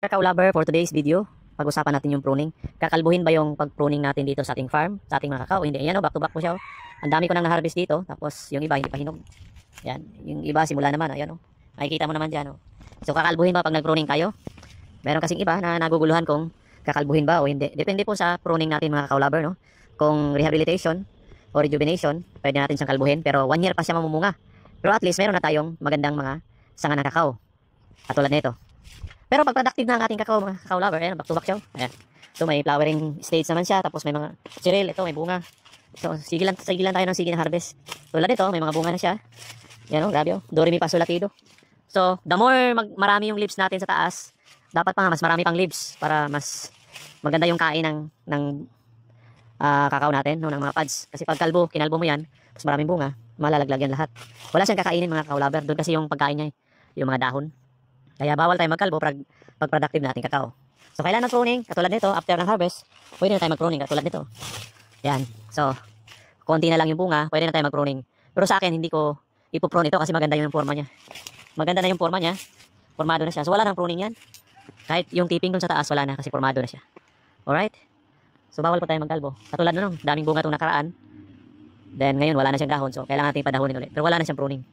Kakao lover, for today's video, pag-usapan natin yung pruning. Kakalbuhin ba yung pag-pruning natin dito sa ating farm, sa ating mga kakao? Hindi. Ayan o, back to back po siya. Ang dami ko nang na-harvest dito, tapos yung iba hindi pa hinog. Yan, yung iba simula naman, ayan o. Makikita mo naman dyan o. So kakalbuhin ba pag nag-pruning tayo? Meron kasing iba na naguguluhan kung kakalbuhin ba o hindi. Depende po sa pruning natin mga kakao lover, no? Kung rehabilitation o rejuvenation, pwede natin siyang kalbuhin, pero 1 year pa siya mamumunga. Pero at least meron na tayong magandang mga sanga ng kakao. Katulad nito. Pero pag productive na ang ating kakao, mga kakao lover, ayan, back to back siya. Ayan. So may flowering stage naman siya, tapos may mga cereal, ito may bunga. So sige lang tayo ng sige na harvest. Tulad nito, may mga bunga na siya. Yan o, grabe o, Doremi pa sulatido. So the more marami yung leaves natin sa taas, dapat pa mas marami pang leaves para mas maganda yung kain ng kakao natin, no, ng mga pads. Kasi pag kinalbo mo yan, mas maraming bunga, malalaglag yan lahat. Wala siyang kakainin mga kakao lover, doon kasi yung pagkain niya, yung mga dahon. Kaya bawal tayo magkalbo pag productive natin kakao. So kailan mag-pruning? Katulad nito, after ng harvest, pwede na tayo mag-pruning katulad nito. Yan. So, konti na lang yung bunga, pwede na tayo mag-pruning. Pero sa akin, hindi ko ipo-prune ito kasi maganda yung forma niya. Maganda na yung forma niya. Formado na siya. So wala nang pruning yan. Kahit yung tipping dun sa taas, wala na kasi formado na siya. Alright? So bawal pa tayo magkalbo. Katulad nun, daming bunga itong nakaraan. Then ngayon, wala na siyang dahon. So kailangan natin padahonin ulit. Pero wala na siyang pruning.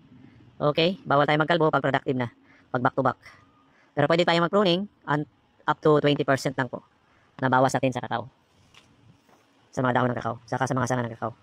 Okay? Bawal tayo magkalbo pag productive na. Pag back to back. Pero pwede tayo mag-pruning up to 20% lang po. Nabawas natin sa kakao. Sa mga dahon ng kakao. Saka sa mga sanga ng kakao.